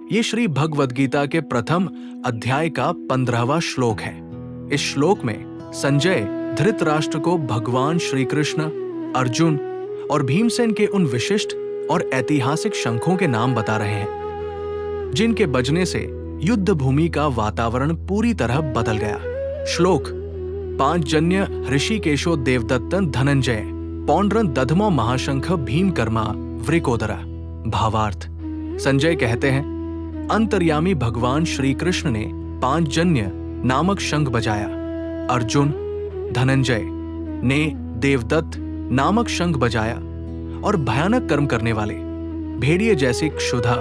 ये श्री भगवद गीता के प्रथम अध्याय का 15वां श्लोक है। इस श्लोक में संजय धृतराष्ट्र को भगवान श्री कृष्ण, अर्जुन और भीमसेन के उन विशिष्ट और ऐतिहासिक शंखों के नाम बता रहे हैं जिनके बजने से युद्ध भूमि का वातावरण पूरी तरह बदल गया। श्लोक: पांचजन्य ऋषिकेशो देवदत्तन धनंजय पौंड्रन दधमो महाशंख भीमकर्मा वृकोदरा। भावार्थ: संजय कहते हैं, अंतर्यामी भगवान श्री कृष्ण ने पांचजन्य नामक शंख बजाया। अर्जुन, धनंजय ने देवदत्त नामक शंख बजाया और भयानक कर्म करने वाले भेड़िए जैसी क्षुधा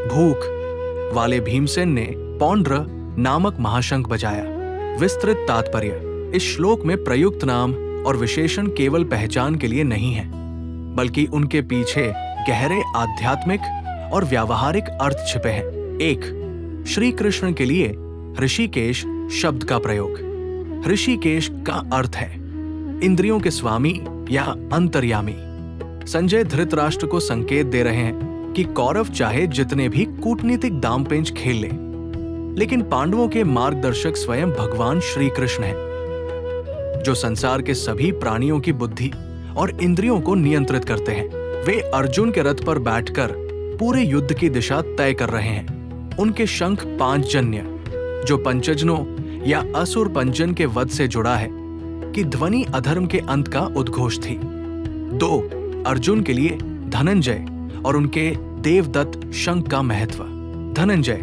भूख वाले भीमसेन ने पौंड्र नामक महाशंख बजाया। विस्तृत तात्पर्य: इस श्लोक में प्रयुक्त नाम और विशेषण केवल पहचान के लिए नहीं है, बल्कि उनके पीछे गहरे आध्यात्मिक और व्यावहारिक अर्थ छिपे हैं। 1. श्री कृष्ण के लिए ऋषिकेश शब्द का प्रयोग। ऋषिकेश का अर्थ है इंद्रियों के स्वामी या अंतर्यामी। संजय धृतराष्ट्र को संकेत दे रहे हैं कि कौरव चाहे जितने भी कूटनीतिक दांवपेच खेल ले, लेकिन पांडवों के मार्गदर्शक स्वयं भगवान श्री कृष्ण हैं, जो संसार के सभी प्राणियों की बुद्धि और इंद्रियों को नियंत्रित करते हैं। वे अर्जुन के रथ पर बैठकर पूरे युद्ध की दिशा तय कर रहे हैं। उनके शंख पांचजन्य, जो पंचजनों या असुर पंचजन के वध से जुड़ा है, की ध्वनि अधर्म के अंत का उद्घोष थी। 2. अर्जुन के लिए धनंजय और उनके देवदत्त शंख का महत्व। धनंजय: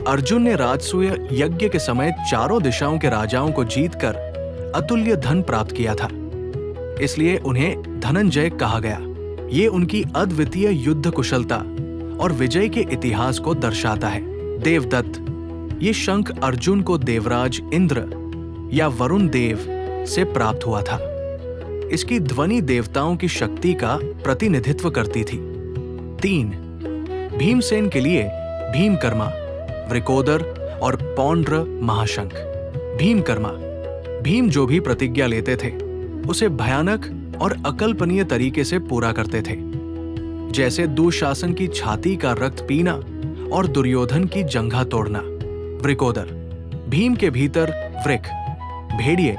अर्जुन ने राजसूय यज्ञ के समय चारों दिशाओं के राजाओं को जीतकर अतुल्य धन प्राप्त किया था, इसलिए उन्हें धनंजय कहा गया। ये उनकी अद्वितीय युद्ध कुशलता और विजय के इतिहास को दर्शाता है। देवदत्त: ये शंख अर्जुन को देवराज इंद्र या वरुण देव से प्राप्त हुआ था। इसकी ध्वनि देवताओं की शक्ति का प्रतिनिधित्व करती थी। 3. भीमसेन के लिए भीमकर्मा, वृकोदर और पौंड्र महाशंख। भीमकर्मा: भीम जो भी प्रतिज्ञा लेते थे उसे भयानक और अकल्पनीय तरीके से पूरा करते थे, जैसे दुशासन की छाती का रक्त पीना और दुर्योधन की जंघा तोड़ना। वृकोदर: भीम के भीतर वृक, भेड़िए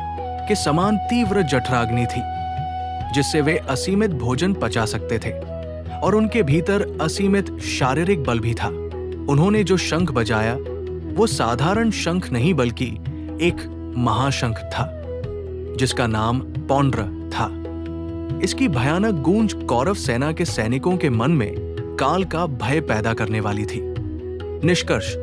के समान तीव्र जठराग्नि थी, जिससे वे असीमित भोजन पचा सकते थे और उनके भीतर असीमित शारीरिक बल भी था। उन्होंने जो शंख बजाया वो साधारण शंख नहीं बल्कि एक महाशंख था, जिसका नाम पौंड्र था। इसकी भयानक गूंज कौरव सेना के सैनिकों के मन में काल का भय पैदा करने वाली थी। निष्कर्ष: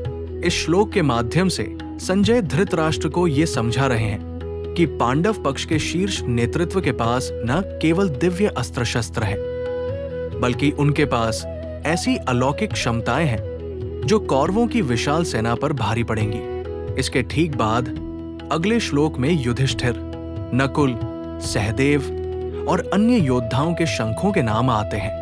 इस श्लोक के माध्यम से संजय धृतराष्ट्र को ये समझा रहे हैं कि पांडव पक्ष के शीर्ष नेतृत्व के पास न केवल दिव्य अस्त्र शस्त्र है, बल्कि उनके पास ऐसी अलौकिक क्षमताएं हैं जो कौरवों की विशाल सेना पर भारी पड़ेंगी। इसके ठीक बाद अगले श्लोक में युधिष्ठिर, नकुल, सहदेव और अन्य योद्धाओं के शंखों के नाम आते हैं।